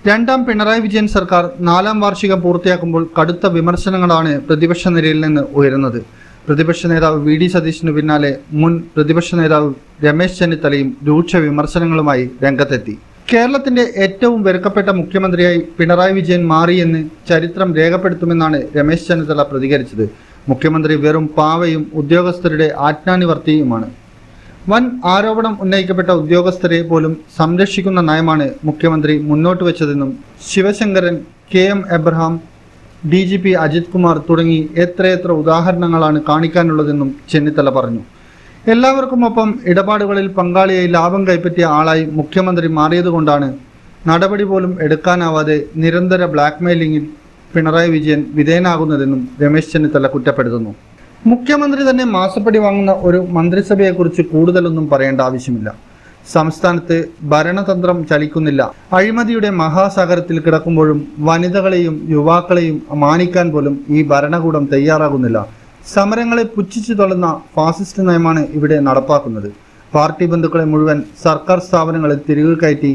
രണ്ടാം പിണറായി വിജയൻ സർക്കാർ 4ാം വാർഷികം പൂർത്തിയാക്കുമ്പോൾ കടുത്ത വിമർശനങ്ങളാണ് പ്രതിപക്ഷ നിരയിൽ നിന്ന് ഉയരുന്നത്. പ്രതിപക്ഷ നേതാവ് വി.ഡി. സതീശനു പിന്നാലെ മുൻ പ്രതിപക്ഷ നേതാവ് രമേശ് ചെന്നിത്തലയും രൂക്ഷ വിമർശനങ്ങളുമായി രംഗത്തെത്തി. കേരളത്തിന്റെ ഏറ്റവും വെറുക്കപ്പെട്ട മുഖ്യമന്ത്രിയായി പിണറായി വിജയൻ മാറിയെന്ന് ചരിത്രം രേഖപ്പെടുത്തുമെന്നാണ് രമേശ് ചെന്നിത്തല പ്രതികരിച്ചത്. മുഖ്യമന്ത്രി വെറും പാവയും ഉദ്യോഗസ്ഥരുടെ ആജ്ഞാനുവർത്തിയുമാണ്. വൻ ആരോപണം ഉന്നയിക്കപ്പെട്ട ഉദ്യോഗസ്ഥരെ പോലും സംരക്ഷിക്കുന്ന നയമാണ് മുഖ്യമന്ത്രി മുന്നോട്ട് വെച്ചതെന്നും Sivasankaran, K M. Abraham, DGP Ajith Kumar തുടങ്ങി എത്രയെത്ര ഉദാഹരണങ്ങളാണ് കാണിക്കാനുള്ളതെന്നും ചെന്നിത്തല പറഞ്ഞു. എല്ലാവർക്കുമൊപ്പം ഇടപാടുകളിൽ പങ്കാളിയായി ലാഭം കൈപ്പറ്റിയ ആളായി മുഖ്യമന്ത്രി മാറിയതുകൊണ്ടാണ് നടപടി പോലും എടുക്കാനാവാതെ നിരന്തര ബ്ലാക്ക്മെയിലിംഗിൽ പിണറായി വിജയൻ വിധേയനാകുന്നതെന്നും രമേശ് ചെന്നിത്തല കുറ്റപ്പെടുത്തുന്നു. മുഖ്യമന്ത്രി തന്നെ മാസപ്പടി വാങ്ങുന്ന ഒരു മന്ത്രിസഭയെക്കുറിച്ച് കൂടുതലൊന്നും പറയേണ്ട ആവശ്യമില്ല. സംസ്ഥാനത്ത് ഭരണതന്ത്രം ചലിക്കുന്നില്ല. അഴിമതിയുടെ മഹാസാഗരത്തിൽ കിടക്കുമ്പോഴും വനിതകളെയും യുവാക്കളെയും മാനിക്കാൻ പോലും ഈ ഭരണകൂടം തയ്യാറാകുന്നില്ല. സമരങ്ങളെ പുച്ഛിച്ചു തള്ളുന്ന ഫാസിസ്റ്റ് നയമാണ് ഇവിടെ നടപ്പാക്കുന്നത്. പാർട്ടി ബന്ധുക്കളെ മുഴുവൻ സർക്കാർ സ്ഥാപനങ്ങളിൽ തിരികെ കയറ്റി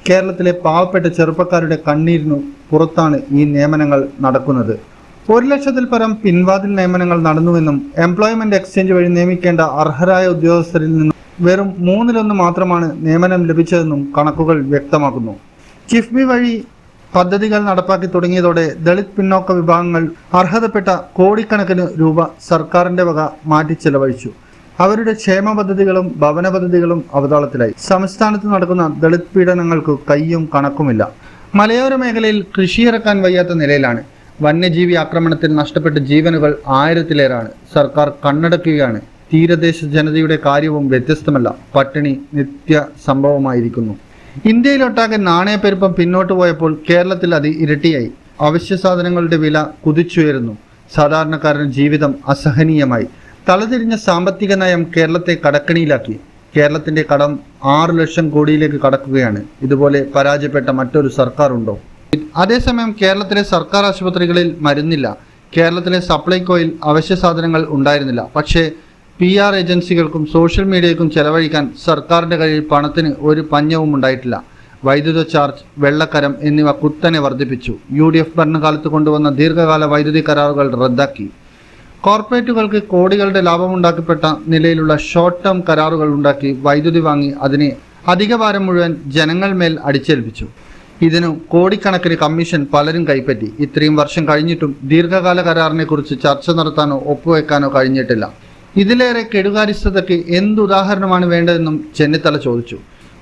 കേരളത്തിലെ പാവപ്പെട്ട ചെറുപ്പക്കാരുടെ കണ്ണീരിനു പുറത്താണ് ഈ നിയമനങ്ങൾ നടക്കുന്നത്. 1,00,000-ൽ പരം പിൻവാതിൽ നിയമനങ്ങൾ നടന്നുവെന്നും എംപ്ലോയ്മെന്റ് എക്സ്ചേഞ്ച് വഴി നിയമിക്കേണ്ട അർഹരായ ഉദ്യോഗസ്ഥരിൽ നിന്നും വെറും 1/3 മാത്രമാണ് നിയമനം ലഭിച്ചതെന്നും കണക്കുകൾ വ്യക്തമാക്കുന്നു. കിഫ്ബി വഴി പദ്ധതികൾ നടപ്പാക്കി തുടങ്ങിയതോടെ ദളിത് പിന്നോക്ക വിഭാഗങ്ങൾ അർഹതപ്പെട്ട കോടിക്കണക്കിന് രൂപ സർക്കാരിന്റെ വക മാറ്റി ചെലവഴിച്ചു. അവരുടെ ക്ഷേമ പദ്ധതികളും ഭവന പദ്ധതികളും അവതാളത്തിലായി. സംസ്ഥാനത്ത് നടക്കുന്ന ദളിത് പീഡനങ്ങൾക്ക് കയ്യും കണക്കുമില്ല. മലയോര മേഖലയിൽ കൃഷിയിറക്കാൻ വയ്യാത്ത നിലയിലാണ്. വന്യജീവി ആക്രമണത്തിൽ നഷ്ടപ്പെട്ട ജീവനുകൾ 1000-ലേറാണ്. സർക്കാർ കണ്ണടക്കുകയാണ്. തീരദേശ ജനതയുടെ കാര്യവും വ്യത്യസ്തമല്ല. പട്ടിണി നിത്യ സംഭവമായിരിക്കുന്നു. ഇന്ത്യയിലൊട്ടാകെ നാണയപ്പെരുപ്പം പിന്നോട്ട് പോയപ്പോൾ കേരളത്തിൽ അത് ഇരട്ടിയായി. അവശ്യ സാധനങ്ങളുടെ വില കുതിച്ചുയരുന്നു. സാധാരണക്കാരന് ജീവിതം അസഹനീയമായി. തലതിരിഞ്ഞ സാമ്പത്തിക നയം കേരളത്തെ കടക്കണിയിലാക്കി. കേരളത്തിന്റെ കടം 6 ലക്ഷം കോടിയിലേക്ക് കടക്കുകയാണ്. ഇതുപോലെ പരാജയപ്പെട്ട മറ്റൊരു സർക്കാർ ഉണ്ടോ? അതേസമയം കേരളത്തിലെ സർക്കാർ ആശുപത്രികളിൽ മരുന്നില്ല. കേരളത്തിലെ സപ്ലൈകോയിൽ അവശ്യ സാധനങ്ങൾ ഉണ്ടായിരുന്നില്ല. പക്ഷേ PR ഏജൻസികൾക്കും സോഷ്യൽ മീഡിയയ്ക്കും ചെലവഴിക്കാൻ സർക്കാരിന്റെ കയ്യിൽ പണത്തിന് ഒരു പഞ്ഞവും ഉണ്ടായിട്ടില്ല. വൈദ്യുത ചാർജ്, വെള്ളക്കരം എന്നിവ കുത്തനെ വർദ്ധിപ്പിച്ചു. UDF ഭരണകാലത്ത് കൊണ്ടുവന്ന ദീർഘകാല വൈദ്യുതി കരാറുകൾ റദ്ദാക്കി. കോർപ്പറേറ്റുകൾക്ക് കോടികളുടെ ലാഭമുണ്ടാക്കപ്പെട്ട നിലയിലുള്ള ഷോർട്ട് ടേം കരാറുകൾ ഉണ്ടാക്കി വൈദ്യുതി വാങ്ങി അതിനെ അധിക ഭാരം മുഴുവൻ ജനങ്ങൾ മേൽ അടിച്ചേൽപ്പിച്ചു. ഇതിനു കോടിക്കണക്കിന് കമ്മീഷൻ പലരും കൈപ്പറ്റി. ഇത്രയും വർഷം കഴിഞ്ഞിട്ടും ദീർഘകാല കരാറിനെ കുറിച്ച് ചർച്ച നടത്താനോ ഒപ്പുവെക്കാനോ കഴിഞ്ഞിട്ടില്ല. ഇതിലേറെ കെടുകാര്യസ്ഥതയ്ക്ക് എന്തുദാഹരണമാണ് വേണ്ടതെന്നും ചെന്നിത്തല ചോദിച്ചു.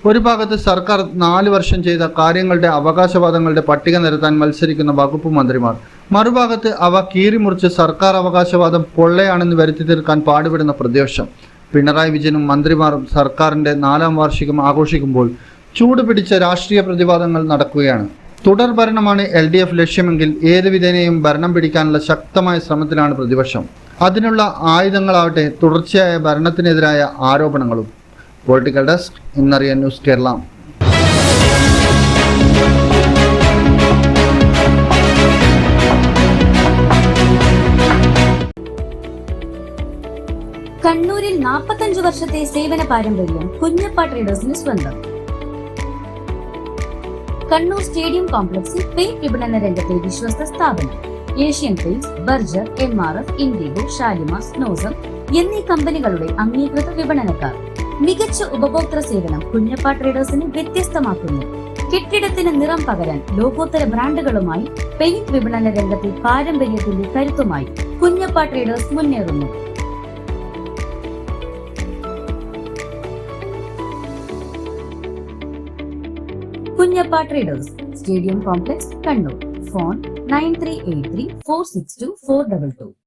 ഒരു ഭാഗത്ത് സർക്കാർ 4 വർഷം ചെയ്ത കാര്യങ്ങളുടെ അവകാശവാദങ്ങളുടെ പട്ടിക നിരത്താൻ മത്സരിക്കുന്ന വകുപ്പ് മന്ത്രിമാർ, മറുഭാഗത്ത് അവ കീറിമുറിച്ച് സർക്കാർ അവകാശവാദം പൊള്ളയാണെന്ന് വരുത്തി തീർക്കാൻ പാടുപെടുന്ന പ്രതിപക്ഷം. പിണറായി വിജയനും മന്ത്രിമാരും സർക്കാരിന്റെ 4ാം വാർഷികം ആഘോഷിക്കുമ്പോൾ ചൂടുപിടിച്ച രാഷ്ട്രീയ പ്രതിവാദങ്ങൾ നടക്കുകയാണ്. തുടർ ഭരണമാണ് LDF ലക്ഷ്യമെങ്കിൽ ഏത് വിധേനയും ഭരണം പിടിക്കാനുള്ള ശക്തമായ ശ്രമത്തിലാണ് പ്രതിപക്ഷം. അതിനുള്ള ആയുധങ്ങളാവട്ടെ തുടർച്ചയായ ഭരണത്തിനെതിരായ ആരോപണങ്ങളും. പൊളിറ്റിക്കൽ ഡെസ്ക്, ഇന്നറിയാൻ ന്യൂസ് കേരള. കണ്ണൂരിൽ 45 വർഷത്തെ സേവന പാരമ്പര്യം കുഞ്ഞപ്പ ട്രേഡേഴ്സിന് സ്വന്തം. കണ്ണൂർ സ്റ്റേഡിയം കോംപ്ലക്സിൽ പെയിന്റ് വിപണന രംഗത്തെ വിശ്വസ്ത സ്ഥാപനം. Asian paints, Berger, MRF, IndiGo, Shalimar, സ്നോസം എന്നീ കമ്പനികളുടെ അംഗീകൃത വിപണനക്കാർ. മികച്ച ഉപഭോക്തൃ സേവനം കുഞ്ഞപ്പ ട്രേഡേഴ്സിനെ വ്യത്യസ്തമാക്കുന്നു. കെട്ടിടത്തിന് നിറം പകരാൻ ലോകോത്തര ബ്രാൻഡുകളുമായി പെയിന്റ് വിപണന രംഗത്തെ പാരമ്പര്യത്തിന്റെ കരുത്തുമായി കുഞ്ഞപ്പ ട്രേഡേഴ്സ് മുന്നേറുന്നു. Kunjappa traders, stadium complex, Kannur. Phone 9383 462 422.